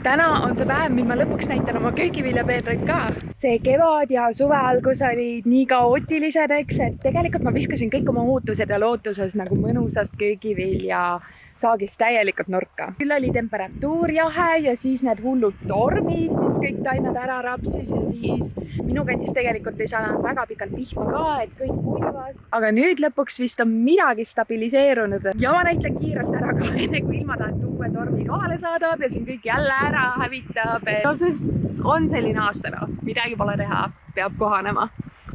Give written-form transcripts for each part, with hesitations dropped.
Täna on see päev, mil ma lõpuks näitan oma köögiviljapeenraid ka. See kevad ja suve algus olid nii kaootilised, et tegelikult ma viskasin kõik oma ootused ja lootuses nagu mõnusast köögivilja saagist täielikult nurka. Küll oli temperatuur jahe ja siis need hullud tormid, mis kõik taimed ära rapsis ja siis minu kandis tegelikult ei saanud väga pikalt vihma ka, et kõik kuivas. Aga nüüd lõpuks vist on midagi stabiliseerunud ja ma näitlen kiirelt ära ka enne kui ilmataat uue tormi kohale saadab ja siin kõik jälle ära hävitab. No sest on selline aastana, midagi pole teha, peab kohanema.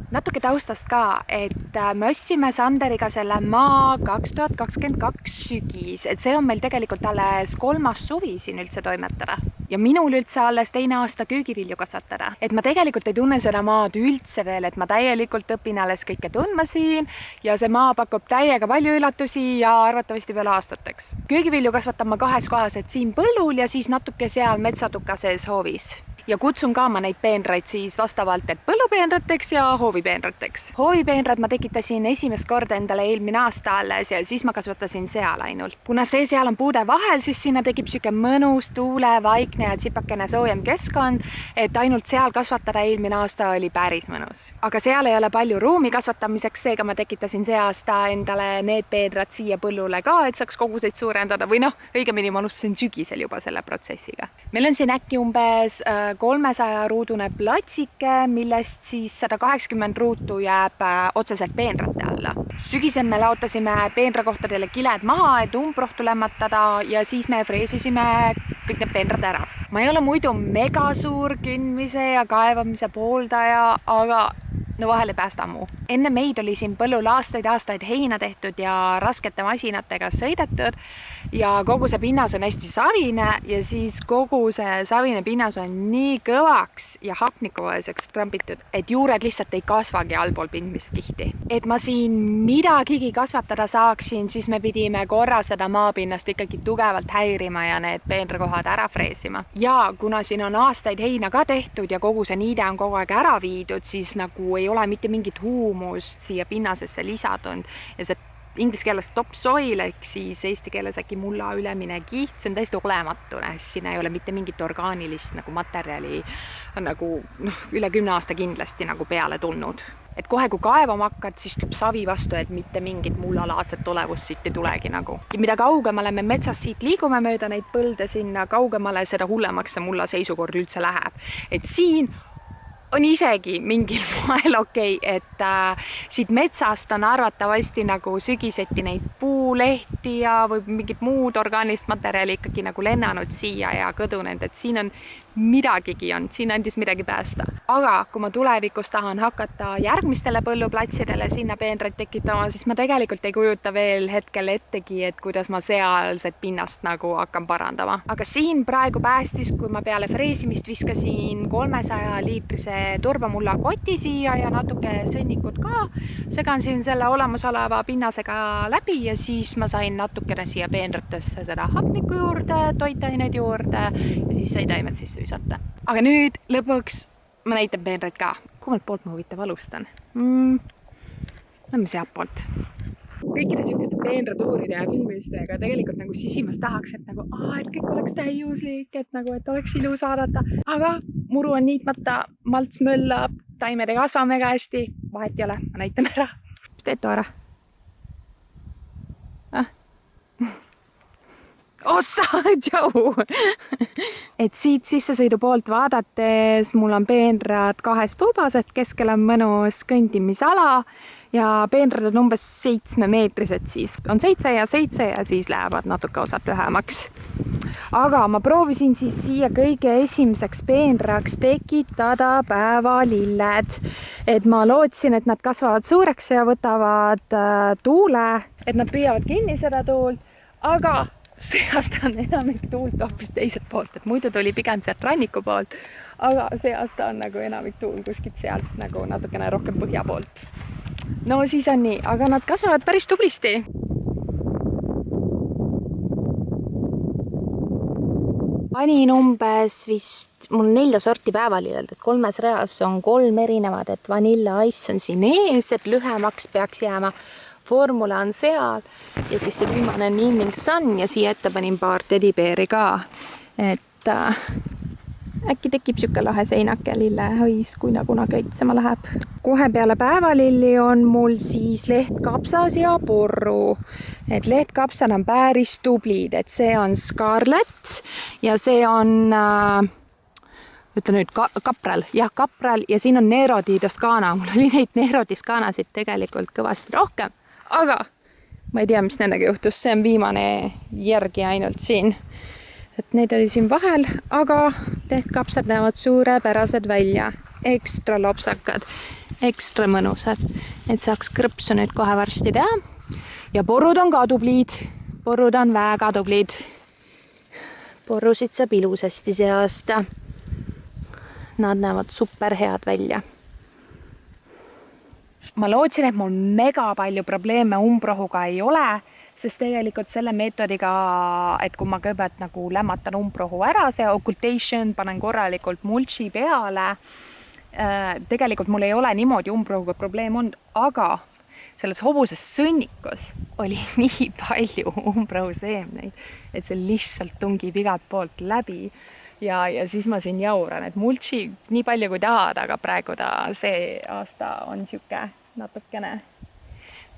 Natuke taustast ka, et me ostsime Sanderiga selle maa 2022 sügis, et see on meil tegelikult alles 3. suvi siin üldse toimetada. Ja minul üldse alles 2. aasta köögivilju kasvatada. Et ma tegelikult ei tunne seda maad üldse veel, et ma täielikult õpin alles kõike tundma siin ja see maa pakub täiega palju üllatusi ja arvatavasti veel aastateks. Köögivilju kasvatan ma 2 kohas, et siin põllul ja siis natuke seal metsatuka sees hoovis. Ja kutsun ka ma neid peenraid siis vastavalt, et põllupeenrateks ja hoovipeenrateks. Hoovipeenrad ma tekitasin esimest korda endale eelmine aasta alles ja siis ma kasvatasin seal ainult. Kuna see seal on puude vahel, siis sinna tekib siuke mõnus, tuule, vaikne ja tsipakene soojem keskkond, et ainult seal kasvatada eelmine aasta oli päris mõnus. Aga seal ei ole palju ruumi kasvatamiseks, seega ma tekitasin see aasta endale need peenrad siia põllule ka, et saaks koguseid suurendada või õigemini ma alustasin sügisel juba selle protsessiga. Meil on siin äkki umbes 300 ruudune platsike, millest siis 180 ruutu jääb otseselt peenrate alla. Sügisel me laotasime peenrakohtadele kiled maha, et umbrohtu lämmatada ja siis me freesisime kõik need peenrad ära. Ma ei ole muidu mega suur kündmise ja kaevamise pooldaja, aga vahel ei päästa muu. Enne meid oli siin põllul aastaid heina tehtud ja raskete masinatega sõidetud ja kogu see pinnas on hästi savine ja siis kogu see savine pinnas on nii kõvaks ja hapnikuvaeseks krambitud, et juured lihtsalt ei kasvagi allpool pindmist kihti. Et ma siin midagigi kasvatada saaksin, siis me pidime korra seda maapinnast ikkagi tugevalt häirima ja need peenrakohad ära freesima. Ja kuna siin on aastaid heina ka tehtud ja kogu see niide on kogu aeg ära viidud, siis nagu ei ole mitte mingit huumust siia pinnasesse lisatud ja see inglise keeles topsoil ehk siis eesti keeles äkki mulla ülemine kiht, see on täiesti olematu, siin ei ole mitte mingit orgaanilist nagu materjali nagu üle 10 aasta kindlasti nagu peale tulnud. Et kohe kui kaevama hakkad, siis tuleb savi vastu, et mitte mingit mullalaadset olevust siit ei tulegi nagu. Ja mida kaugemale me metsas siit liigume mööda neid põlde sinna kaugemale, seda hullemaks see mulla seisukord üldse läheb. Et siin on isegi mingil moel okei, et siit metsast on arvatavasti nagu sügiseti neid puulehti ja või mingit muud orgaanilist materjali ikkagi nagu lennanud siia ja kõdunenud, et siin on midagigi on, siin andis midagi päästa. Aga kui ma tulevikus tahan hakata järgmistele põlluplatsidele sinna peenraid tekitama, siis ma tegelikult ei kujuta veel hetkel ettegi, et kuidas ma sealset pinnast nagu hakkan parandama. Aga siin praegu päästis, kui ma peale freesimist viskasin 300 liitrise turbamulla koti siia ja natuke sõnnikut ka, segan siin selle olemasoleva pinnasega läbi ja siis ma sain natukene siia peenratesse seda hapniku juurde, toitained juurde ja siis sai taimed sisse visata. Aga nüüd lõpuks ma näitan peenraid ka. Kummalt poolt ma huvitav alustan? Lähme sealt poolt. Kõikide sihukeste peenratuuride ja filmistega tegelikult nagu sisimas tahaks, et nagu, et kõik oleks täiuslik, et nagu, et oleks ilus vaadata. Aga muru on niitmata, malts möllab, taimed ei kasva mega hästi, vahet ei ole, ma näitan ära. Mis teed toora? Ossa, Joe! Et siit sissesõidu poolt vaadates mul on peenrad 2 tulbased, keskel on mõnus kõndimisala ja peenrad on umbes 7 meetrised, siis on 7 ja siis lähevad natuke osad lühemaks. Aga ma proovisin siis siia kõige esimeseks peenraks tekitada päevalilled. Et ma lootsin, et nad kasvavad suureks ja võtavad tuule, et nad püüavad kinni seda tuult, aga see aasta on enamik tuult hoopis teiselt poolt, et muidu tuli pigem sealt ranniku poolt, aga see aasta on nagu enamik tuul kuskilt sealt nagu natukene rohkem põhja poolt. No siis on nii, aga nad kasvavad päris tublisti. Panin umbes vist mul 4 sorti päevalilled, et 3 reas on 3 erinevad, et Vanilla Ice on siin ees, et lühemaks peaks jääma. Formula on seal ja siis see viimane on Evening Sun ja siia ette panin paar teddybeari ka. Et äkki tekib siuke lahe seinake lillehõis, kui kunagi õitsema läheb. Kohe peale päevalilli on mul siis lehtkapsas ja porru. Et lehtkapsad on päris tublid, et see on Scarlett ja see on ütle nüüd kapral, jah, kapral ja siin on Nero di Toscana. Mul oli neid Nero di Toscanasid tegelikult kõvasti rohkem, aga ma ei tea, mis nendega juhtus, see on viimane järgi ainult siin. Et neid oli siin vahel, aga lehtkapsad näevad suurepärased välja, ekstra lopsakad, ekstra mõnusad, et saaks krõpsu nüüd kohe varsti teha. Ja porrud on ka tublid, porrud on väga tublid. Porrusid saab ilusasti see aasta. Nad näevad super head välja. Ma lootsin, et mul mega palju probleeme umbrohuga ei ole, sest tegelikult selle meetodiga, et kui ma kõigepealt nagu lämmatan umbrohu ära, see occultation, panen korralikult mulchi peale, tegelikult mul ei ole niimoodi umbrohuga probleem olnud, aga selles hobuses sõnnikus oli nii palju umbrohu seemneid, et see lihtsalt tungib igalt poolt läbi. Ja siis ma siin jauran, et mulchi nii palju kui tahad, aga praegu see aasta on siuke natukene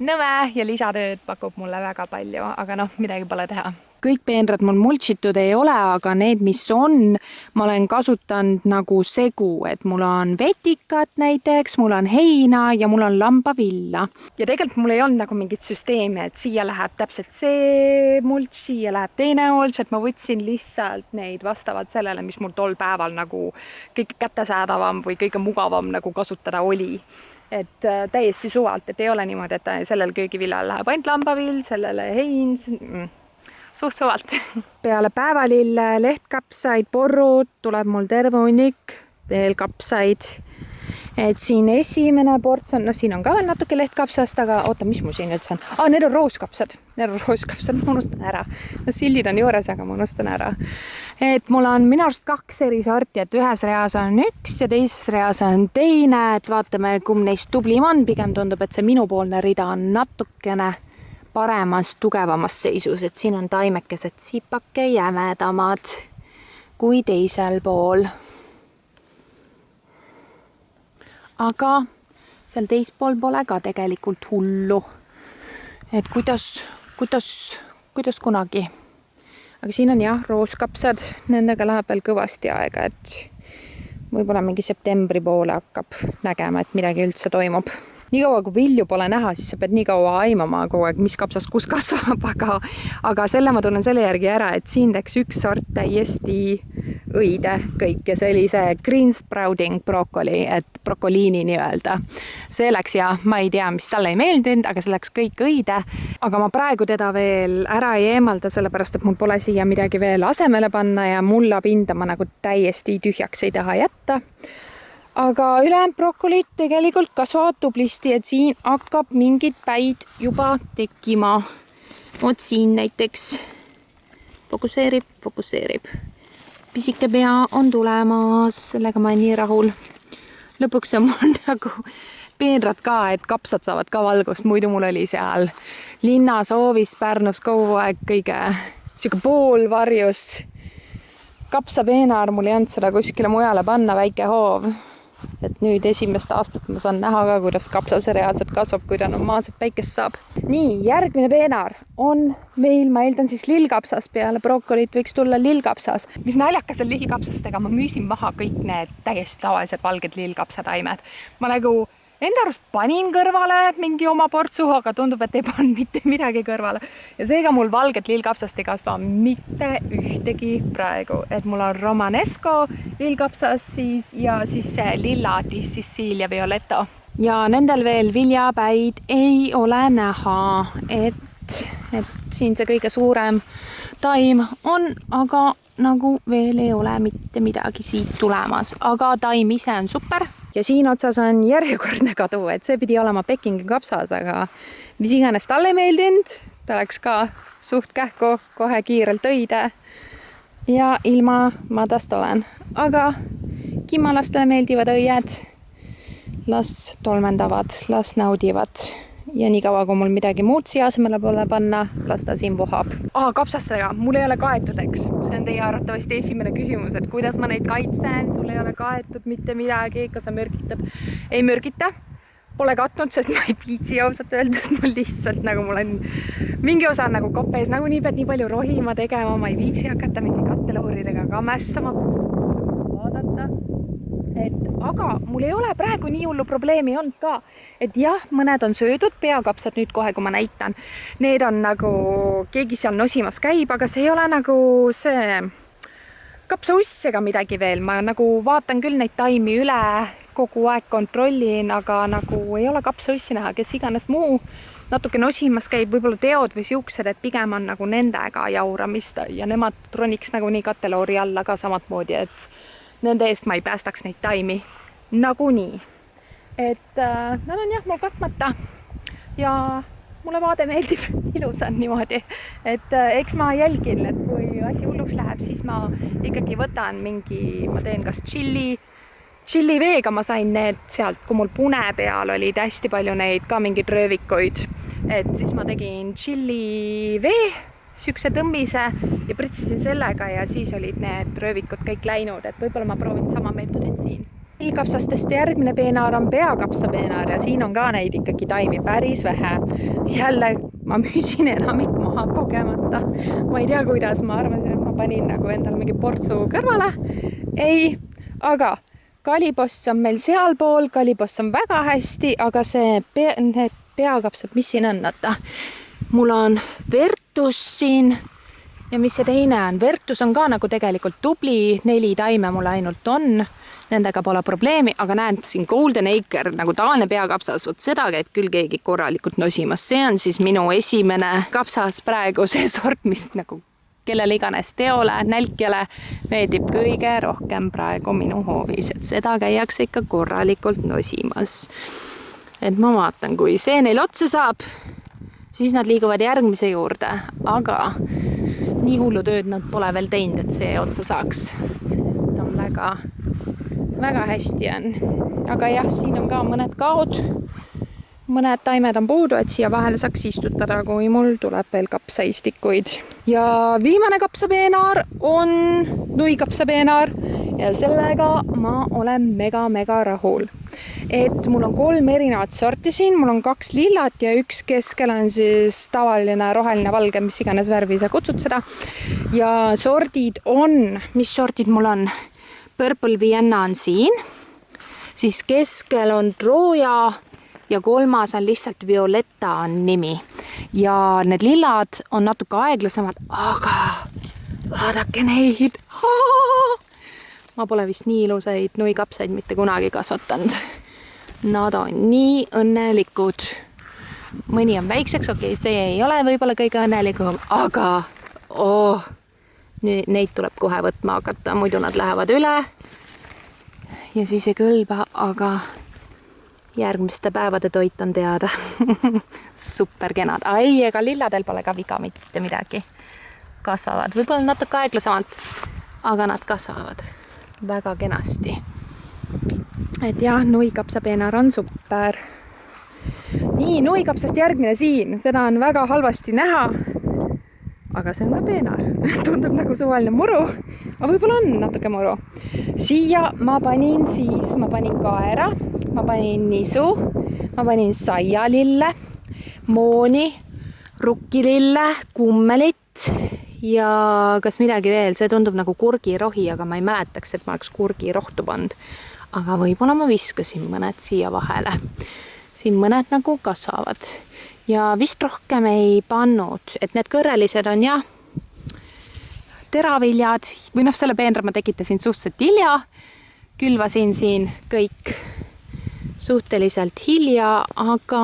nõme ja lisatööd pakub mulle väga palju, aga midagi pole teha. Kõik peenrad mul mulčitud ei ole, aga need, mis on, ma olen kasutanud nagu segu, et mul on vetikat näiteks, mul on heina ja mul on lambavilla. Ja tegelikult mul ei olnud nagu mingit süsteemi, et siia läheb täpselt see mulč, siia läheb teine mulč, et ma võtsin lihtsalt neid vastavalt sellele, mis mul tol päeval nagu kõige kättesaadavam või kõige mugavam nagu kasutada oli. Et täiesti suvalt, et ei ole niimoodi, et sellel köögivillal läheb ainult lambavill, sellele heins, suht suvalt. Peale päevalille lehtkapsaid, porrud, tuleb mul terve hunnik veel kapsaid. Et siin esimene ports on, siin on ka veel natuke lehtkapsast, aga oota, mis mul siin üldse on? Need on rooskapsad, ma unustan ära. Sildid on juures, aga ma unustan ära. Et mul on minu arust 2 eri sorti, et ühes reas on üks ja teises reas on teine, et vaatame, kumb neist tublim on. Pigem tundub, et see minupoolne rida on natukene paremas, tugevamas seisus, et siin on taimekesed sipake jämedamad kui teisel pool. Aga seal teispool pole ka tegelikult hullu. Et kuidas kunagi. Aga siin on jah, rooskapsad, nendega läheb veel kõvasti aega, et võib-olla mingi septembri poole hakkab nägema, et midagi üldse toimub. Nii kaua, kui vilju pole näha, siis sa pead nii kaua aimama kogu aeg, mis kapsas kus kasvab, aga selle ma tunnen selle järgi ära, et siin läks üks sort täiesti õide kõik ja see oli see green sprouting broccoli, et brokoliini nii-öelda. See läks ja ma ei tea, mis talle ei meeldinud, aga see läks kõik õide. Aga ma praegu teda veel ära ei eemalda, sellepärast, et mul pole siia midagi veel asemele panna ja mulla pinda ma nagu täiesti tühjaks ei taha jätta. Aga ülejäänud brokolid tegelikult kasvavad tublisti, et siin hakkab mingid päid juba tekkima. Oot siin näiteks fokuseerib. Pisike pea on tulemas, sellega ma olen nii rahul. Lõpuks on mul nagu peenrad ka, et kapsad saavad ka valgust, muidu mul oli seal linnas hoovis Pärnus kogu aeg kõige siuke poolvarjus. Kapsapeenar mul ei olnud seda kuskile mujale panna, väike hoov. Et nüüd esimest aastat ma saan näha ka, kuidas kapsase reaalselt kasvab, kui ta normaalselt päikest saab. Nii, järgmine peenar on meil, ma eeldan siis lillkapsas, peale brokolit võiks tulla lillkapsas. Mis naljakas on lillkapsastega, ma müüsin maha kõik need täiesti tavalised valged lillkapsataimed. Ma nagu enda arust panin kõrvale mingi oma portsu, aga tundub, et ei pannud mitte midagi kõrvale. Ja seega mul valget lillkapsast ei kasva mitte ühtegi praegu. Et mul on Romanesco lillkapsas siis ja siis see Lilla di Sicilia Violetto. Ja nendel veel viljapäid ei ole näha, et siin see kõige suurem taim on, aga nagu veel ei ole mitte midagi siit tulemas. Aga taim ise on super. Ja siin otsas on järjekordne kadu, et see pidi olema Pekingi kapsas, aga mis iganes talle ei meeldinud, ta läks ka suht kähku, kohe kiirelt õide ja ilma ma tast olen. Aga kimmalastele meeldivad õied, las tolmendavad, las naudivad ja nii kaua, kui mul midagi muud siia asemele pole panna, las ta siin vohab. Kapsastega, mul ei ole kaetud, eks. See on teie arvatavasti esimene küsimus, et kuidas ma neid kaitsen, sul ei ole kaetud mitte midagi, kas sa mürgitad? Ei mürgita, pole katnud, sest ma ei viitsi ausalt öeldes, mul lihtsalt nagu mul on mingi osa nagu kopes, nagu nii pead nii palju rohima tegema, ma ei viitsi hakata mingi kattelooridega ka mässama, vaadata. Aga mul ei ole praegu nii hullu probleemi olnud ka, et jah, mõned on söödud, peakapsad nüüd kohe, kui ma näitan. Need on nagu, keegi seal nosimas käib, aga see ei ole nagu see kapsauss ega midagi veel. Ma nagu vaatan küll neid taimi üle, kogu aeg kontrollin, aga nagu ei ole kapsaussi näha, kes iganes muu natuke nosimas käib, võib-olla teod või siuksed, et pigem on nagu nendega jauramist ja nemad roniks nagu nii katteloori alla ka samatmoodi, et nende eest ma ei päästaks neid taimi nagunii. Et nad on jah, mul katmata ja mulle vaade meeldib, ilus on niimoodi. Et eks ma jälgin, et kui asi hulluks läheb, siis ma ikkagi võtan mingi, ma teen kas chilli veega, ma sain need sealt, kui mul pune peal olid hästi palju neid ka mingeid röövikuid. Et siis ma tegin chilli vee, sükse tõmbise ja pritsisin sellega ja siis olid need röövikud kõik läinud, et võib-olla ma proovin sama meetodit siin. Kapsastest järgmine peenaar on peakapsapeenaar ja siin on ka neid ikkagi taimi päris vähe. Jälle ma müüsin enamik maha kogemata. Ma ei tea, kuidas, ma arvasin, et ma panin nagu endal mingi portsu kõrvale. Ei, aga kaliboss on meil sealpool, kaliboss on väga hästi, aga need peakapsad, mis siin on, mul on Vertus siin ja mis see teine on? Vertus on ka nagu tegelikult tubli, 4 taime mul ainult on, nendega pole probleemi, aga näed siin Golden Acre, nagu tavaline peakapsas, vot seda käib küll keegi korralikult nosimas. See on siis minu esimene kapsas praegu, see sort, mis nagu kellele iganes teole, nälkjale meeldib kõige rohkem praegu minu hoovis, et seda käiakse ikka korralikult nosimas. Et ma vaatan, kui see neil otsa saab, siis nad liiguvad järgmise juurde, aga nii hullu tööd nad pole veel teinud, et see otsa saaks. Et on väga hästi on. Aga jah, siin on ka mõned kaod, mõned taimed on puudu, et siia vahele saaks istutada, kui mul tuleb veel kapsaistikuid. Ja viimane kapsapeenaar on nuikapsapeenaar ja sellega ma olen mega rahul. Et mul on 3 erinevat sorti siin, mul on 2 lillat ja üks keskel on siis tavaline roheline valge, mis iganes värvi sa kutsud seda. Ja sordid on, mis sordid mul on? Purple Vienna on siin, siis keskel on Troja ja 3 on lihtsalt Violetta on nimi. Ja need lillad on natuke aeglasemad, aga vaadake neid! Ma pole vist nii ilusaid nuikapsaid mitte kunagi kasvatanud. Nad on nii õnnelikud. Mõni on väikseks, okei, see ei ole võib-olla kõige õnnelikum, aga neid tuleb kohe võtma hakata, muidu nad lähevad üle ja siis ei kõlba, aga järgmiste päevade toit on teada. Super kenad. Ai, ega lilladel pole ka viga mitte midagi. Kasvavad. Võib-olla natuke aeglasemalt, aga nad kasvavad väga kenasti. Et jah, nuikapsapeenaar on super. Nii, nuikapsast järgmine siin. Seda on väga halvasti näha, aga see on ka peenaar. Tundub nagu suvaline muru, aga võib-olla on natuke muru. Siia ma panin kaera, ma panin nisu, ma panin saialille, mooni, rukkilille, kummelit ja kas midagi veel, see tundub nagu kurgirohi, aga ma ei mäletaks, et ma oleks kurgirohtu pannud. Aga võib-olla ma viskasin mõned siia vahele. Siin mõned nagu kasvavad. Ja vist rohkem ei pannud, et need kõrrelised on jah teraviljad või selle peenra ma tekitasin suhteliselt hilja. Külvasin siin kõik suhteliselt hilja, aga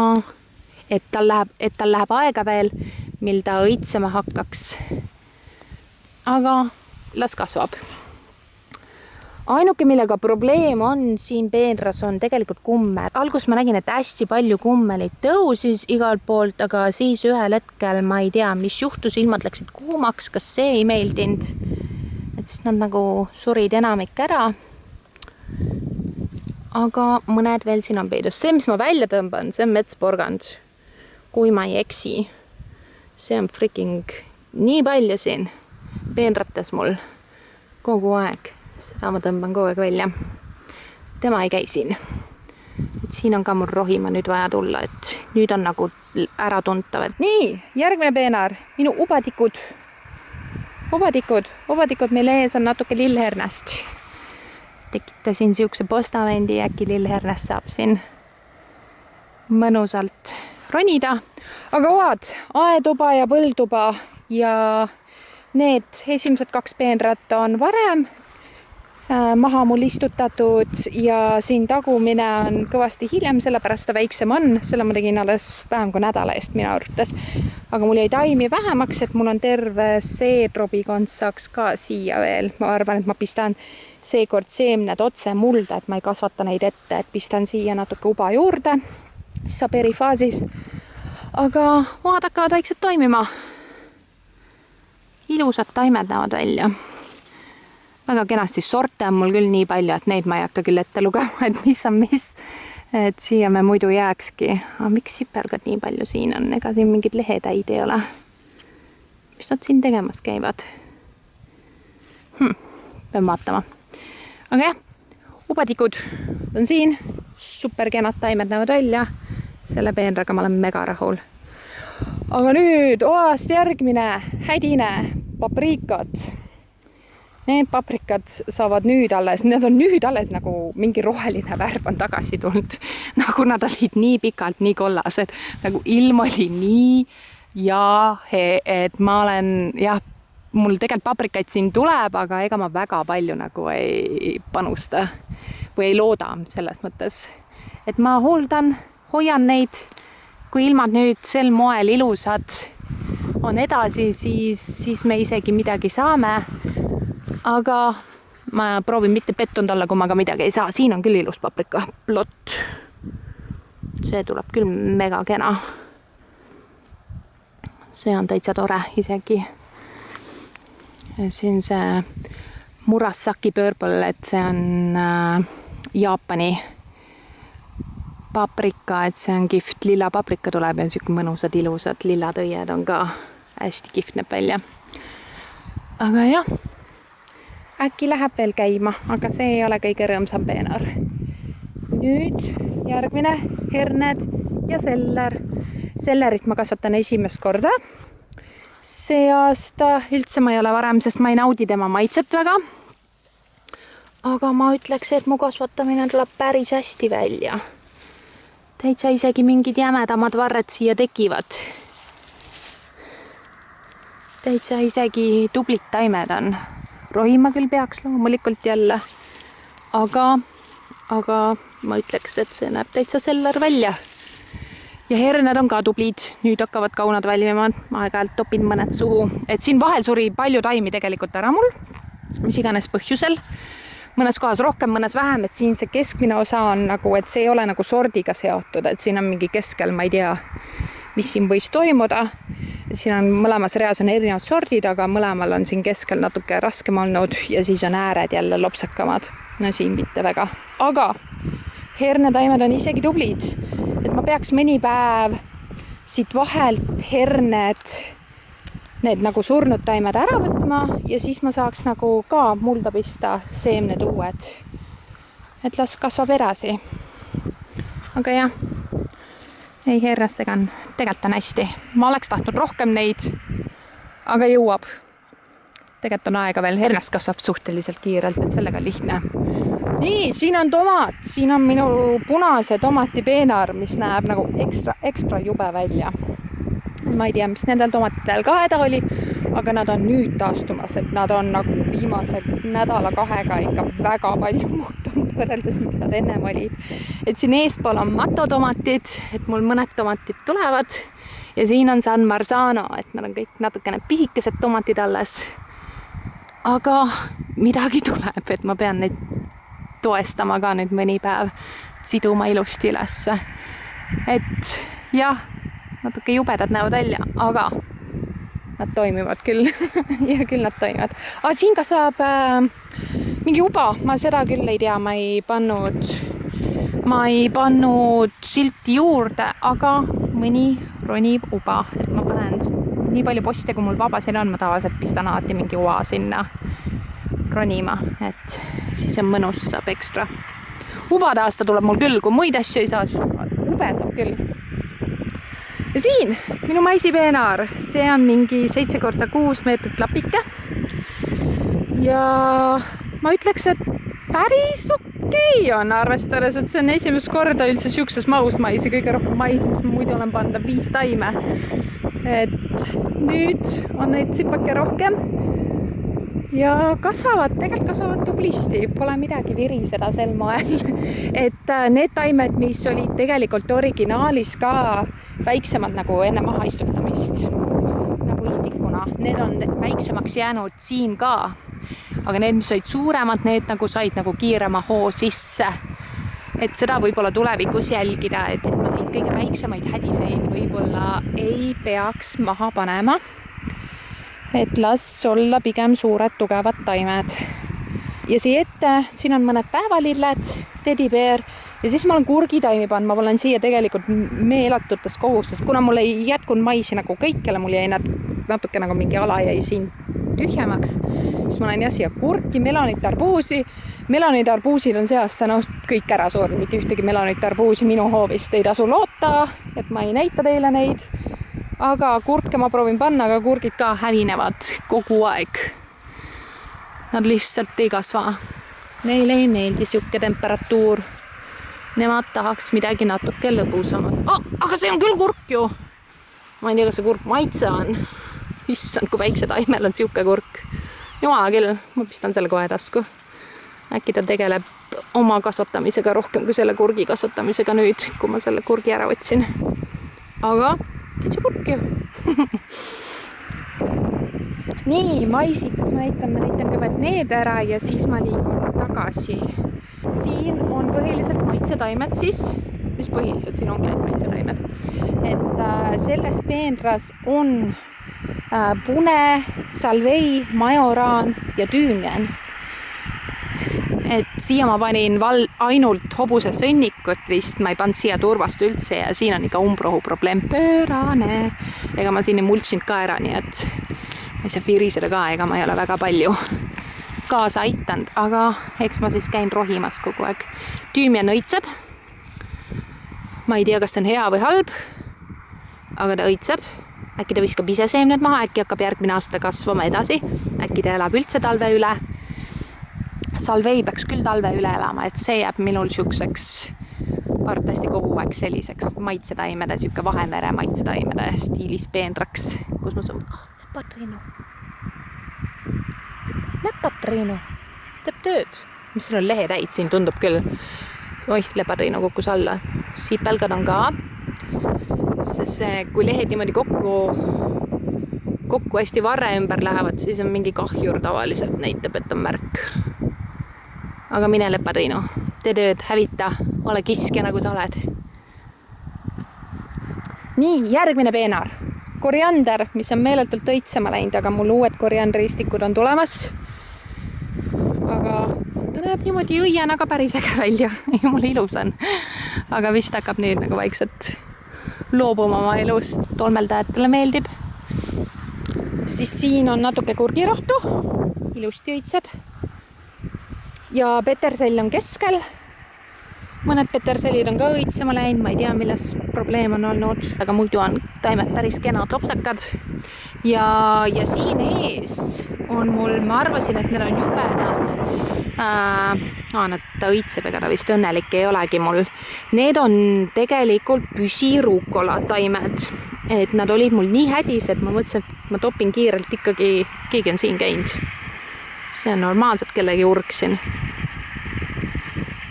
et tal läheb aega veel, mil ta õitsema hakkaks. Aga las kasvab. Ainuke, millega probleem on siin peenras, on tegelikult kummel. Algus ma nägin, et hästi palju kummelit tõusis igalt poolt, aga siis ühel hetkel ma ei tea, mis juhtus, ilmad läksid kuumaks, kas see ei meeldinud. Et siis nad nagu surid enamik ära. Aga mõned veel siin on peidus. See, mis ma välja tõmban, see on metsporgand. kui ma ei eksi. See on freaking nii palju siin peenrates mul kogu aeg. Seda ma tõmban kogu aeg välja. Tema ei käi siin. Et siin on ka mul rohima nüüd vaja tulla, et nüüd on nagu ära tuntav. Nii, järgmine peenar. Minu ubatikud. Ubatikud meil ees on natuke lillhernast. Tekitasin siukse postamendi, äkki lillhernast saab siin mõnusalt ronida. Aga vaat, aetuba ja põlduba ja need esimesed 2 peenrat on varem maha mul istutatud ja siin tagumine on kõvasti hiljem, sellepärast ta väiksem on. Selle ma tegin alles vähem kui nädala eest minu arvates. Aga mul jäi taimi vähemaks, et mul on terve seedrobikontsaks ka siia veel. Ma arvan, et ma pistan seekord seemned otse mulda, et ma ei kasvata neid ette, et pistan siia natuke uba juurde. Siis saab erifaasis. Aga maad hakkavad väiksed toimima. Ilusad taimed näevad välja. Väga kenasti sorte on mul küll nii palju, et neid ma ei hakka küll ette lugema, et mis on mis. Et siia me muidu jääkski. Aga miks sipelgad nii palju siin on? Ega siin mingid lehetäid ei ole. Mis nad siin tegemas käivad? Pean vaatama. Aga jah, ubatikud on siin. Superkenad taimed näevad välja. Selle peenraga ma olen mega rahul. Aga nüüd oast järgmine hädine paprikad. Need paprikad saavad nüüd alles, need on nüüd alles nagu mingi roheline värv on tagasi tulnud. Nagu nad olid nii pikalt, nii kollased, nagu ilm oli nii jahe, et ma olen, jah, mul tegelikult paprikaid siin tuleb, aga ega ma väga palju nagu ei panusta või ei looda selles mõttes. Et ma hoian neid, kui ilmad nüüd sel moel ilusad on edasi, siis me isegi midagi saame. Aga ma proovin mitte pettunud olla, kui ma ka midagi ei saa. Siin on küll ilus paprika plott. See tuleb küll mega kena. See on täitsa tore isegi. Siin see Murasaki Purple, et see on Jaapani paprika, et see on kihvt. Lilla paprika tuleb ja siuke mõnusad ilusad lillatõied on ka hästi kihvt näeb välja. Aga jah, äkki läheb veel käima, aga see ei ole kõige rõõmsam peenar. Nüüd järgmine herned ja seller. Sellerit ma kasvatan esimest korda. See aasta üldse ma ei ole varem, sest ma ei naudi tema maitset väga. Aga ma ütleks, et mu kasvatamine tuleb päris hästi välja. Täitsa isegi mingid jämedamad varred siia tekivad. Täitsa isegi tublid taimed on. Rohima küll peaks loomulikult jälle, aga ma ütleks, et see näeb täitsa seller välja. Ja herned on ka tublid, nüüd hakkavad kaunad valmima, aeg-ajalt topin mõned suhu. Et siin vahel suri palju taimi tegelikult ära mul, mis iganes põhjusel. Mõnes kohas rohkem, mõnes vähem, et siin see keskmine osa on nagu, et see ei ole nagu sordiga seotud, et siin on mingi keskel, ma ei tea, mis siin võis toimuda. Siin on mõlemas reas on erinevad sordid, aga mõlemal on siin keskel natuke raskem olnud ja siis on ääred jälle lopsakamad. No siin mitte väga. Aga hernetaimed on isegi tublid, et ma peaks mõni päev siit vahelt herned, need nagu surnud taimed ära võtma ja siis ma saaks nagu ka mulda pista seemned uued. Et las kasvab edasi. Aga jah. Ei, hernastega on, tegelikult on hästi. Ma oleks tahtnud rohkem neid, aga jõuab. Tegelikult on aega veel, hernast kasvab suhteliselt kiirelt, et sellega on lihtne. Nii, siin on tomat. Siin on minu punase tomati peenar, mis näeb nagu ekstra jube välja. Ma ei tea, mis nendel tomatitel ka häda oli, aga nad on nüüd taastumas, et nad on nagu viimase nädala 2 ikka väga palju muutunud võrreldes, mis nad ennem olid. Et siin eespool on matotomatid, et mul mõned tomatid tulevad ja siin on San Marzano, et nad on kõik natukene pisikesed tomatid alles. Aga midagi tuleb, et ma pean neid toestama ka nüüd mõni päev, siduma ilusti ülesse. Et jah, natuke jubedad näevad välja, aga nad toimivad küll ja küll nad toimivad. Aga siin kasvab mingi uba, ma seda küll ei tea, ma ei pannud silti juurde, aga mõni roniv uba, et ma panen nii palju poste, kui mul vabasid on, ma tavaliselt pistan alati mingi ua sinna ronima, et siis on mõnus, saab ekstra. Ubade aasta tuleb mul küll, kui muid asju ei saa, siis ube saab küll. Ja siin minu maisipeenaar, see on mingi 7x6 meetrit lapike. Ja ma ütleks, et päris okei on, arvestades, et see on esimest korda üldse siukses mahus maisi, kõige rohkem maisi, mis ma muidu olen panda 5 taime. Et nüüd on neid tsipake rohkem ja tegelikult kasvavad tublisti, pole midagi viriseda sel moel. Et need taimed, mis olid tegelikult originaalis ka väiksemad nagu enne maha istutamist, nagu istikuna, need on väiksemaks jäänud siin ka. Aga need, mis olid suuremad, need nagu said nagu kiirema hoo sisse. Et seda võib-olla tulevikus jälgida, et ma neid kõige väiksemaid hädiseid võib-olla ei peaks maha panema. Et las olla pigem suured tugevad taimed. Ja siia ette, siin on mõned päevalilled, tedibeer ja siis ma olen kurgitaimi pannud. Ma olen siia tegelikult meeletutes kohustes, kuna mul ei jätkunud maisi nagu kõikjale, mul jäi natuke nagu mingi ala jäi siin tühjemaks, siis ma olen jah siia kurki, melonit, arbuusi. Melonid, arbuusid on see aasta kõik ära surnud, mitte ühtegi melonit, arbuusi minu hoovist ei tasu loota, et ma ei näita teile neid. Aga kurke ma proovin panna, aga kurgid ka hävinevad kogu aeg. Nad lihtsalt ei kasva. Neile ei meeldi siuke temperatuur. Nemad tahaks midagi natuke lõbusamat. Aga see on küll kurk ju. Ma ei tea, kas see kurk maitse on. Issand, kui väikse taimel on siuke kurk. Jumala küll, ma pistan selle kohe tasku. Äkki ta tegeleb oma kasvatamisega rohkem kui selle kurgi kasvatamisega nüüd, kui ma selle kurgi ära võtsin. Aga täitsa kurk ju. Nii, maisid, ma näitan kõigepealt need ära ja siis ma liigun tagasi. Siin on põhiliselt maitsetaimed siis, mis põhiliselt siin ongi maitsetaimed. Et selles peenras on pune, salvei, majoraan ja tüümian. Et siia ma panin ainult hobuse sõnnikut vist, ma ei pannud siia turvast üldse ja siin on ikka umbrohu probleem pöörane. Ega ma siin ei multsinud ka ära, nii et ma ei saa viriseda ka, ega ma ei ole väga palju kaasa aitanud, aga eks ma siis käin rohimas kogu aeg. Tüümian õitseb. Ma ei tea, kas see on hea või halb, aga ta õitseb. Äkki ta viskab ise seemned maha, äkki hakkab järgmine aasta kasvama edasi. Äkki ta elab üldse talve üle. Salvei peaks küll talve üle elama, et see jääb minul siukseks arvatavasti kogu aeg selliseks maitsetaimede, siuke Vahemere maitsetaimede stiilis peenraks, kus ma saan... Lepatriinu teeb tööd. Mis siin on lehetäid, siin tundub küll. Oih, lepatriinu kukkus alla. Sipelgad on ka. Sest kui lehed niimoodi kokku hästi varre ümber lähevad, siis on mingi kahjur tavaliselt näitab, et on märk. Aga mine lepatriinu, tee tööd, hävita, ole kiske nagu sa oled. Nii, järgmine peenar. Koriander, mis on meeletult õitsema läinud, aga mul uued koriandriistikud on tulemas. Aga ta näeb niimoodi õiena ka päris äge välja. Jumala ilus on. Aga vist hakkab nüüd nagu vaikselt loobuma oma elust. Tolmeldajatele meeldib. Siis siin on natuke kurgirohtu. Ilusti õitseb. Ja petersell on keskel. Mõned petersellid on ka õitsema läinud, ma ei tea, milles probleem on olnud, aga muidu on taimed päris kenad topsakad. Ja siin ees on mul, ma arvasin, et need on jubedad. Ta õitseb, ega ta vist õnnelik ei olegi mul. Need on tegelikult püsiruukola taimed. Et nad olid mul nii hädis, et ma mõtlesin, et ma topin kiirelt ikkagi, keegi on siin käinud. See on normaalselt kellegi urg siin.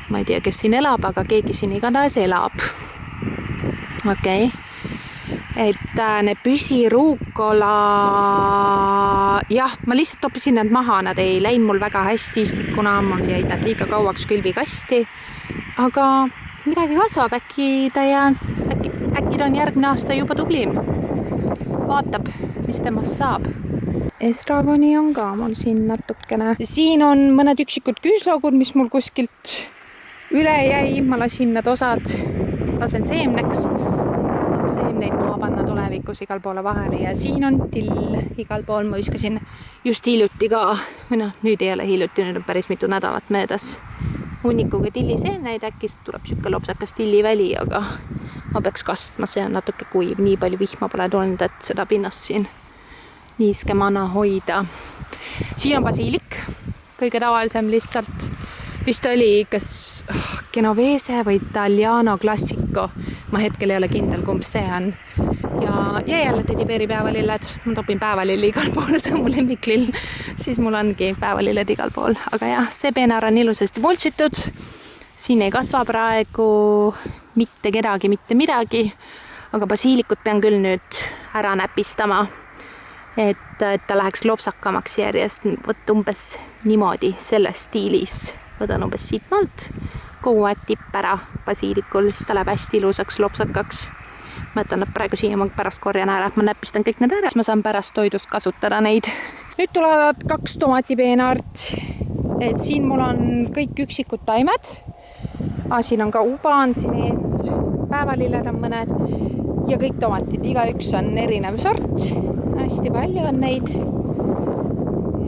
Ma ei tea, kes siin elab, aga keegi siin igatahes elab. Okei. Et need püsiruukola... Jah, ma lihtsalt toppisin need maha, nad ei läinud mul väga hästi, kuna mul jäid nad liiga kauaks külvikasti. Aga midagi kasvab, äkki ta on järgmine aasta juba tublim. Vaatab, mis temast saab. Estragoni on ka mul siin natukene. Siin on mõned üksikud küüslaugud, mis mul kuskilt üle jäi, ma lasin need osad, lasen seemneks. Nad seemneid maha panna tulevikus igal poole vahele ja siin on till igal pool. Ma viskasin just hiljuti ka, või noh, nüüd ei ole hiljuti, nüüd on päris mitu nädalat möödas hunnikuga tilliseemneid, äkki tuleb siuke lopsakas tilliväli, aga ma peaks kastma, see on natuke kuiv, nii palju vihma pole tulnud, et seda pinnast siin niiskemana hoida. Siin on basiilik, kõige tavalisem lihtsalt. Vist oli kas Genovese või Italiano Classico. Ma hetkel ei ole kindel, kumb see on. Ja jälle tedibeeri päevalilled. Ma topin päevalilli igal pool, see on mu lemmiklill. Siis mul ongi päevalilled igal pool. Aga jah, see peenar on ilusasti mulčitud. Siin ei kasva praegu mitte kedagi, mitte midagi. Aga basiilikut pean küll nüüd ära näpistama, et ta läheks lopsakamaks järjest. Võt umbes niimoodi selles stiilis. Võtan umbes siit maalt, kogu aeg tipp ära basiilikul, siis ta läheb hästi ilusaks, lopsakaks. Ma jätan nad praegu siia, ma pärast korjan ära, ma näpistan kõik need ära, siis ma saan pärast toidust kasutada neid. Nüüd tulevad 2 tomatipeenart, et siin mul on kõik üksikud taimed. Siin on ka uba on siin ees, päevalilled on mõned ja kõik tomatid, igaüks on erinev sort, hästi palju on neid.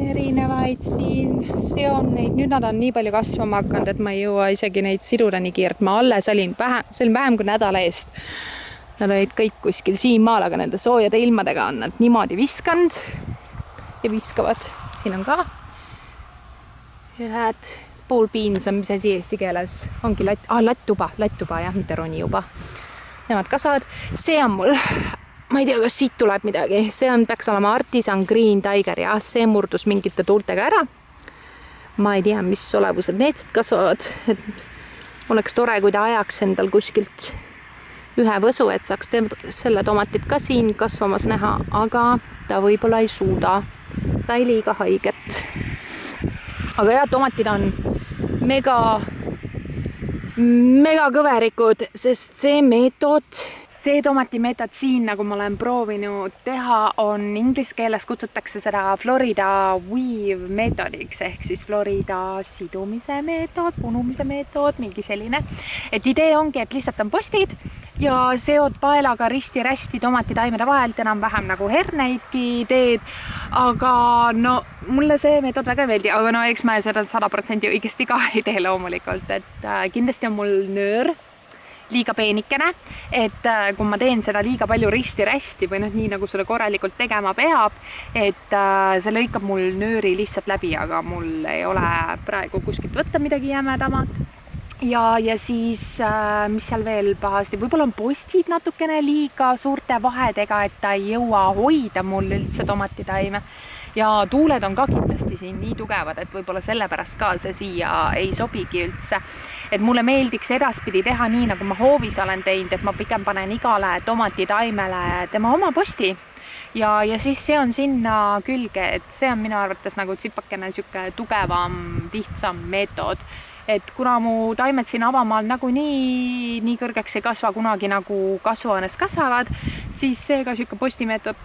Erinevaid siin, seon neid, nüüd nad on nii palju kasvama hakanud, et ma ei jõua isegi neid siduda nii kiirelt. Ma alles olin vähem kui nädala eest. Nad olid kõik kuskil siin maal, aga nende soojade ilmadega on nad niimoodi viskanud ja viskavad. Siin on ka ühed pool beans on, mis asi eesti keeles ongi lattuba, jah, mitte roniuba. Nemad kasvavad. See on mul... Ma ei tea, kas siit tuleb midagi. See peaks olema Artisan Green Tiger ja see murdus mingite tuultega ära. Ma ei tea, mis olevused need kasvavad. Et oleks tore, kui ta ajaks endal kuskilt ühe võsu, et saaks selle tomatit ka siin kasvamas näha, aga ta võib-olla ei suuda. Sai liiga haiget. Aga jah, tomatid on mega kõverikud, sest see meetod... See tomatimeetod siin, nagu ma olen proovinud teha, on inglise keeles kutsutakse seda Florida weave meetodiks, ehk siis Florida sidumise meetod, punumise meetod, mingi selline. Et idee ongi, et lihtsalt on postid ja seod paelaga risti-rästi tomatitaimede vahelt, enam vähem nagu herneidki teed, aga no mulle see meetod väga ei meeldi, aga no eks ma seda 100% õigesti ka ei tee loomulikult, et kindlasti on mul nöör liiga peenikene, et kui ma teen seda liiga palju risti-rästi või nii nagu seda korralikult tegema peab, et see lõikab mul nööri lihtsalt läbi, aga mul ei ole praegu kuskilt võtta midagi jämedamat. Ja siis, mis seal veel pahasti, võib-olla on postid natukene liiga suurte vahedega, et ta ei jõua hoida mul üldse tomatitaime. Ja tuuled on ka kindlasti siin nii tugevad, et võib-olla sellepärast ka see siia ei sobigi üldse. Et mulle meeldiks edaspidi teha nii, nagu ma hoovis olen teinud, et ma pigem panen igale tomatitaimele tema oma posti. Ja siis see on sinna külge, et see on minu arvates nagu tsipakene siuke tugevam, lihtsam meetod. Et kuna mu taimed siin avamaal nagu nii kõrgeks ei kasva kunagi nagu kasvuhoones kasvavad, siis seega siuke postimeetod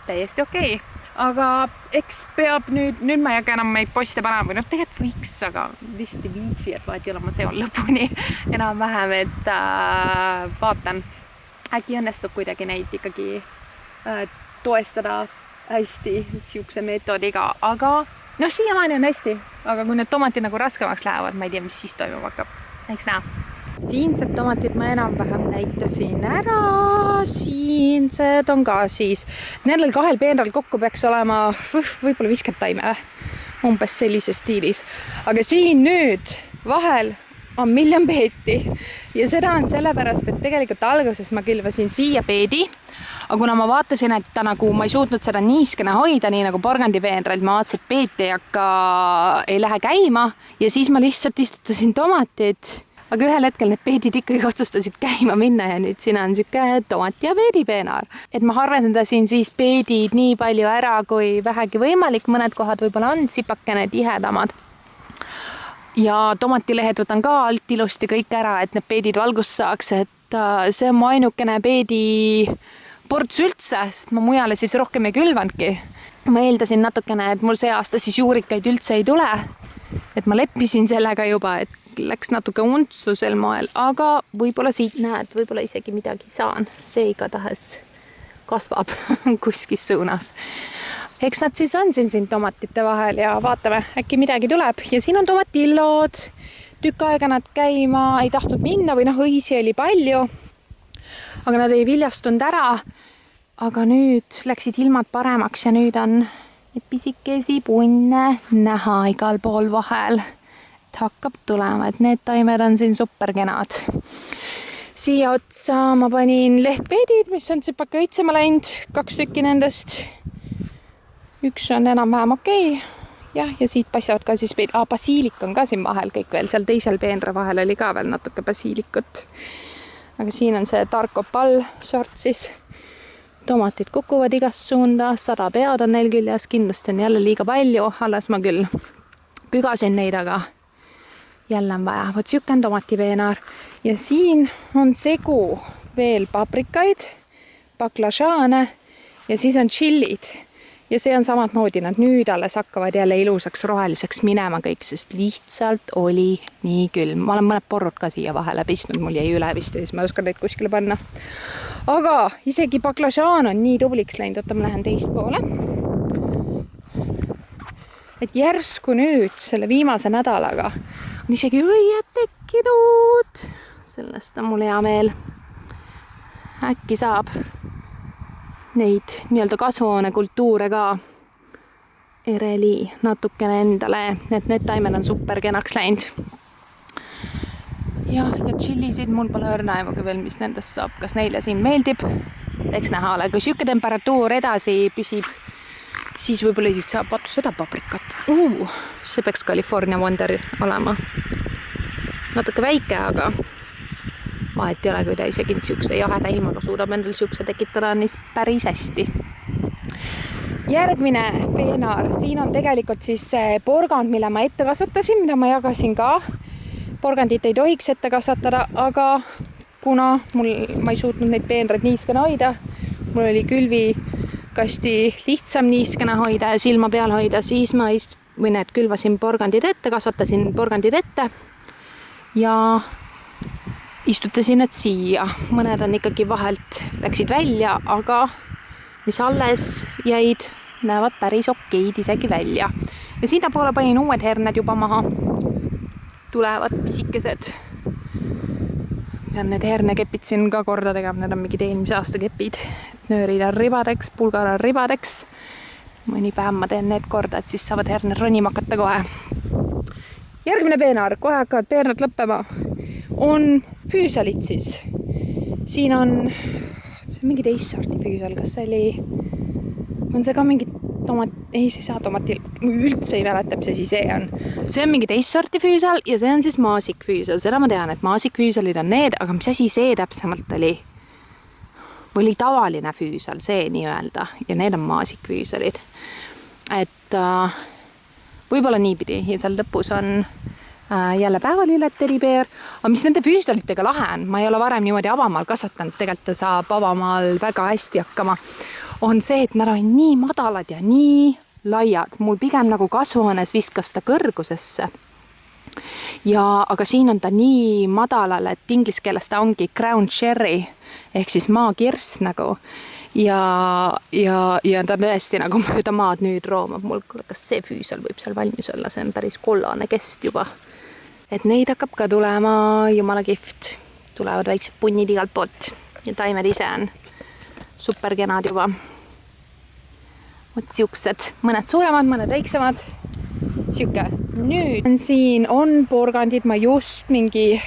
täiesti okei. Aga eks peab nüüd ma ei hakka enam meid poste panema, või tegelikult võiks, aga lihtsalt ei viitsi, et vaat jõle ma seon lõpuni enam vähem, et vaatan, äkki õnnestub kuidagi neid ikkagi toestada hästi siukse meetodiga, aga noh, siiamaani on hästi, aga kui need tomatid nagu raskemaks lähevad, ma ei tea, mis siis toimub hakkab, eks näha. Siinsed tomatid ma enam-vähem näitasin ära, siinsed on ka siis. Nendel 2 peenral kokku peaks olema võib-olla 50 taime, umbes sellises stiilis. Aga siin nüüd vahel on 1 miljon peeti ja seda on sellepärast, et tegelikult alguses ma külvasin siia peedi, aga kuna ma vaatasin, et ma ei suutnud seda niiskena hoida, nii nagu porgandipeenralt, ma vaatasin, et peeti ei lähe käima ja siis ma lihtsalt istutasin tomatid. Aga ühel hetkel need peedid ikkagi otsustasid käima minna ja nüüd siin on siuke tomati ja peedipeenar. Et ma harvendasin siis peedid nii palju ära, kui vähegi võimalik. Mõned kohad võib-olla on tsipakene tihedamad. Ja tomatilehed võtan ka alt ilusti kõik ära, et need peedid valgust saaks. Et see on mu ainukene peedi ports üldse, sest ma mujale siis rohkem ei külvanudki. Ma eeldasin natukene, et mul see aasta siis juurikaid üldse ei tule. Et ma leppisin sellega juba, et läks natuke untsu sel moel, aga võib-olla siit näed, võib-olla isegi midagi saan. See igatahes kasvab kuskis suunas. Eks nad siis on siin tomatite vahel ja vaatame, äkki midagi tuleb. Ja siin on tomatillod. Tükk aega nad käima ei tahtnud minna või õisi oli palju, aga nad ei viljastunud ära. Aga nüüd läksid ilmad paremaks ja nüüd on pisikesi punne näha igal pool vahel. Et hakkab tulema, et need taimed on siin superkenad. Siia otsa ma panin lehtpeedid, mis on tsipake õitsema läinud, 2 tükki nendest. Üks on enam-vähem okei. Ja siit paistavad ka siis basiilik on ka siin vahel kõik veel. Seal teisel peenra vahel oli ka veel natuke basiilikut. Aga siin on see tarkopall sort siis. Tomatid kukuvad igast suunda, 100 pead on neil küljes, kindlasti on jälle liiga palju, alles ma küll pügasin neid, aga jälle on vaja. Vot siuke on tomatipeenar. Ja siin on segu veel paprikaid, baklažaane ja siis on chillid. Ja see on samad moodi, nad nüüd alles hakkavad jälle ilusaks roheliseks minema kõik, sest lihtsalt oli nii külm. Ma olen mõned porrud ka siia vahele pistnud, mul jäi üle vist ja siis ma oskan neid kuskile panna. Aga isegi baklažaan on nii tubliks läinud, oota ma lähen teist poole. Et järsku nüüd selle viimase nädalaga on isegi õied tekkinud. Sellest on mul hea meel. Äkki saab neid nii-öelda kasvuhoone kultuure ka ereli natukene endale, et need taimed on superkenaks läinud. Ja chillisid mul pole õrna aimugi veel, mis nendest saab. Kas neile siin meeldib? Eks näha ole. Kui siuke temperatuur edasi püsib, siis võib-olla siis saab vaatu seda paprikat. See peaks California Wonder olema. Natuke väike, aga vahet ei ole, kui ta isegi siukse jaheda ilmaga suudab endal siukse tekitada nii päris hästi. Järgmine peenar. Siin on tegelikult siis porgand, mille ma ette kasvatasin, mida ma jagasin ka. Porgandit ei tohiks ette kasvatada, aga kuna ma ei suutnud neid peenraid niiskena hoida, mul oli külvikasti lihtsam niiskena hoida ja silma peal hoida, siis ma külvasin porgandid ette, kasvatasin porgandid ette ja istutasin need siia. Mõned on ikkagi vahelt läksid välja, aga mis alles jäid, näevad päris okeid isegi välja. Ja sinna poole panin uued herned juba maha. Tulevad pisikesed. Pean need hernekepid siin ka korda tegema, need on mingid eelmise aasta kepid. Nöörid on ribadeks, pulgar on ribadeks. Mõni päev ma teen need korda, et siis saavad herned ronima hakata kohe. Järgmine peenar, kohe hakkavad peenrad lõppema, on füüsalit siis. Siin on mingi teist sorti füüsal, kas see oli, on see ka mingi ei, see ei saa tomatil, üldse ei mäleta, mis asi see on. See on mingi teist sorti füüsal ja see on siis maasikfüüsal. Seda ma tean, et maasikfüüsalid on need, aga mis asi see täpsemalt oli? Oli tavaline füüsal, see nii-öelda, ja need on maasikfüüsalid. Et võib-olla niipidi ja seal lõpus on jälle päevalillet teribeer, aga mis nende füüsalitega lahe on, ma ei ole varem niimoodi avamaal kasvatanud, tegelikult ta saab avamaal väga hästi hakkama, on see, et nad on nii madalad ja nii laiad. Mul pigem nagu kasvuhoones viskas ta kõrgusesse. Aga siin on ta nii madalal, et inglise keeles ta ongi crown cherry ehk siis maakirss nagu. Ja ta tõesti nagu mööda maad nüüd roomab mul, kas see füüsal võib seal valmis olla, see on päris kollane kest juba. Et neid hakkab ka tulema, jumala kihvt. Tulevad väiksed punnid igalt poolt ja taimed ise on superkenad juba. Võt siuksed, mõned suuremad, mõned väiksemad. Siuke. Nüüd siin on porgandid, ma just mingi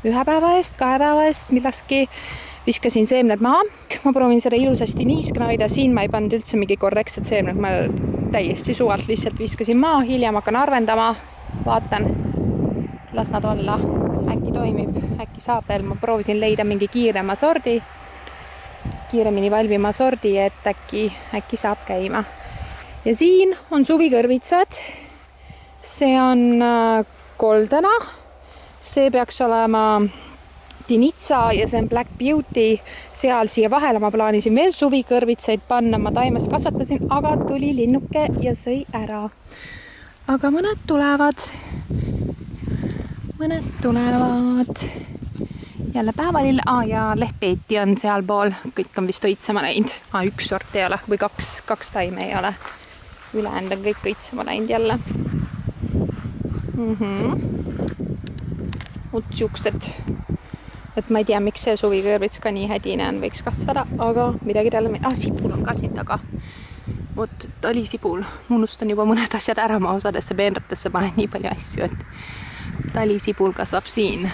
1 päeva eest, 2 päeva eest millaski viskasin seemned maha. Ma proovin seda ilusasti niiskena hoida, siin ma ei pannud üldse mingi korrektsed seemned, ma täiesti suvalt lihtsalt viskasin maha, hiljem hakkan arvendama, vaatan, las nad olla, äkki toimib, äkki saab veel, ma proovisin leida mingi kiiremini valvima sordi, et äkki saab käima. Ja siin on suvikõrvitsad, see on koldena, see peaks olema Dinitsa ja see on Black Beauty, seal siia vahele ma plaanisin veel suvikõrvitsaid panna, ma taimest kasvatasin, aga tuli linnuke ja sõi ära. Aga mõned tulevad. mõned tulevad jälle päevalill. Ja lehtpeeti on sealpool, kõik on vist õitsema läinud. Üks sort ei ole või kaks taime ei ole. Ülejäänud on kõik õitsema läinud jälle. Uut siuksed. Et ma ei tea, miks see suvikõrvits ka nii hädine on, võiks kasvada, aga midagi talle sipul on ka siin taga. Vot, talisipul. Ma unustan juba mõned asjad ära, ma osadesse peenratesse panen nii palju asju, et talisipul kasvab siin.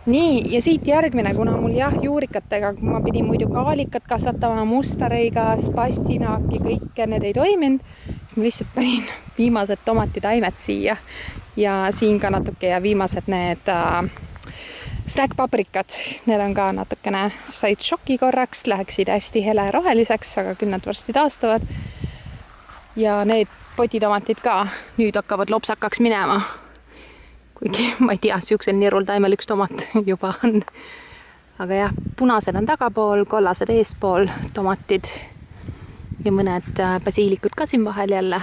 Nii, ja siit järgmine, kuna mul juurikatega, kui ma pidin muidu kaalikat kasvatama, mustareigas, pastinaaki, kõike need ei toiminud, siis ma lihtsalt panin viimased tomatitaimed siia ja siin ka natuke ja viimased need snack-paprikad, need on ka natukene, said šoki korraks, läheksid hästi hele roheliseks, aga küll nad varsti taastuvad. Ja need potitomatid ka nüüd hakkavad lopsakaks minema. Kuigi ma ei tea, siuksel nirul taimel üks tomat juba on. Aga jah, punased on tagapool, kollased eespool, tomatid ja mõned basiilikud ka siin vahel jälle.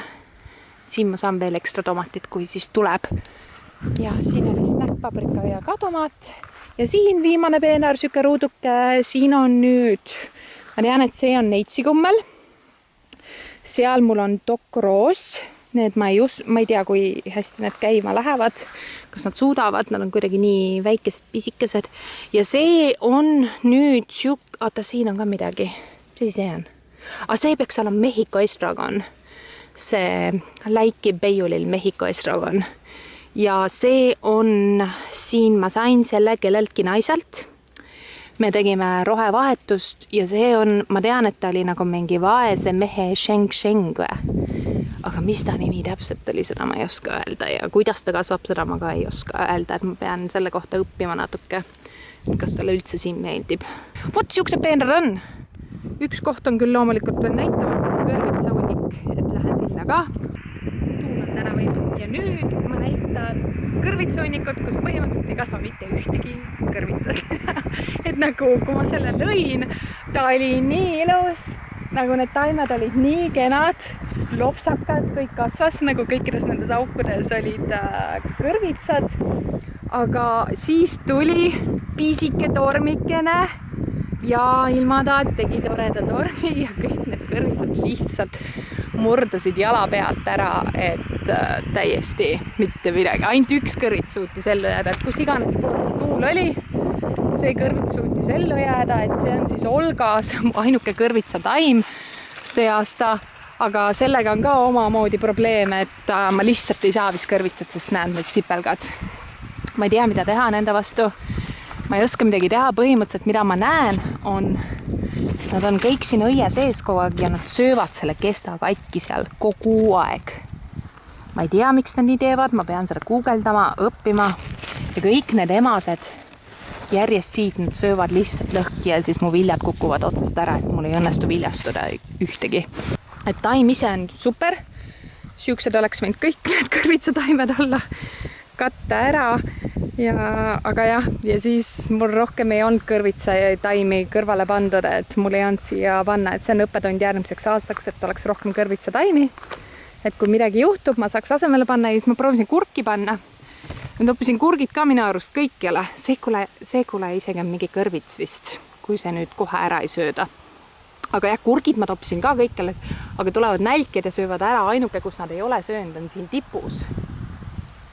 Siin ma saan veel ekstra tomatit, kui siis tuleb. Ja siin oli snack-paprika ja ka tomat. Ja siin viimane peenar, süke ruuduke, siin on nüüd, ma tean, et see on neitsikummel. Seal mul on dokroos, need ma ei tea, kui hästi need käima lähevad, kas nad suudavad, nad on kuidagi nii väikesed, pisikesed. Ja see on nüüd siin on ka midagi, see on. Aga see peaks olema Mehhiko estragon, see läikib peiulil Mehhiko estragon. Ja see on, siin ma sain selle kelleltki naiselt. Me tegime rohevahetust ja see on, ma tean, et ta oli nagu mingi vaese mehe sheng või. Aga mis ta nimi täpselt oli, seda ma ei oska öelda ja kuidas ta kasvab, seda ma ka ei oska öelda, et ma pean selle kohta õppima natuke, kas talle üldse siin meeldib. Vot siuksed peenrad on. Üks koht on küll loomulikult veel näitamata, see kõrvitsahunnik, et lähen sinna ka. Tuul on täna võimas ja nüüd ma näitan kõrvitsahunnikut, kus põhimõtteliselt ei kasva mitte ühtegi kõrvitsat. Et nagu, kui ma selle lõin, ta oli nii ilus, nagu need taimed olid nii kenad, lopsakad, kõik kasvas, nagu kõikides nendes aukudes olid kõrvitsad. Aga siis tuli piisike tormikene ja ilmataat tegi toreda tormi ja kõik need kõrvitsad lihtsalt murdusid jala pealt ära, et täiesti mitte midagi. Ainult üks kõrvits suutis ellu jääda, et kus iganes pool see tuul oli, see kõrvits suutis ellu jääda, et see on siis Olga, see on ainuke kõrvitsataim see aasta, aga sellega on ka omamoodi probleem, et ma lihtsalt ei saa vist kõrvitsat, sest näen need sipelgad. Ma ei tea, mida teha nende vastu. Ma ei oska midagi teha, põhimõtteliselt mida ma näen on, nad on kõik siin õie sees kogu aeg ja nad söövad selle kesta katki seal kogu aeg. Ma ei tea, miks nad nii teevad, ma pean seda guugeldama, õppima ja kõik need emased järjest siit nad söövad lihtsalt lõhki ja siis mu viljad kukuvad otsast ära, et mul ei õnnestu viljastuda ühtegi. Et taim ise on super, siuksed oleks võinud kõik need kõrvitsataimed olla, katta ära aga jah, ja siis mul rohkem ei olnud kõrvitsa ja taimi kõrvale pandud, et mul ei olnud siia panna, et see on õppetund järgmiseks aastaks, et oleks rohkem kõrvitsa taimi. Et kui midagi juhtub, ma saaks asemele panna ja siis ma proovisin kurki panna. Ma toppisin kurgid ka minu arust kõikjale. Seekule isegi on mingi kõrvits vist, kui see nüüd kohe ära ei sööda. Aga jah, kurgid ma toppisin ka kõikjale, aga tulevad nälked ja söövad ära. Ainuke, kus nad ei ole söönud, on siin tipus.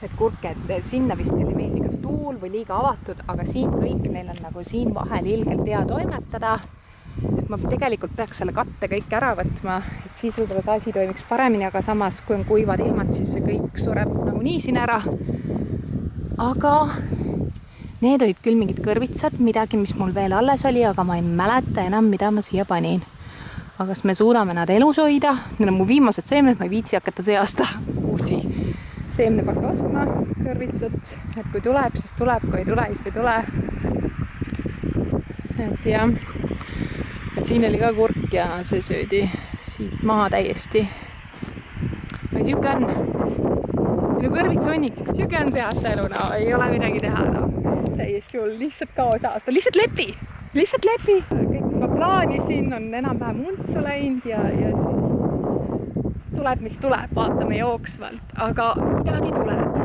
Et kurked, sinna vist neile meeldi kas tuul või liiga avatud, aga siin kõik neil on nagu siin vahel ilgelt hea toimetada. Et ma tegelikult peaks selle katte kõik ära võtma, et siis võib-olla see asi toimiks paremini, aga samas kui on kuivad ilmad, siis see kõik sureb nagu nii siin ära. Aga need olid küll mingid kõrvitsad, midagi, mis mul veel alles oli, aga ma ei mäleta enam, mida ma siia panin. Aga kas me suudame nad elus hoida? Need on mu viimased seemned, ma ei viitsi hakata see aasta uusi seemnepakke ostma, kõrvitsat, et kui tuleb, siis tuleb, kui ei tule, siis ei tule. Et jah, et siin oli ka kurk ja see söödi siit maha täiesti. Või siuke on, minu kõrvitsunnik, siuke on see aasta elu, no ei ole midagi teha, no. Täiesti hull, lihtsalt kaos aasta, lihtsalt lepi. Kõik, mis ma plaanisin, on enam-vähem untsu läinud ja siis tuleb, mis tuleb, vaatame jooksvalt, aga midagi tuleb.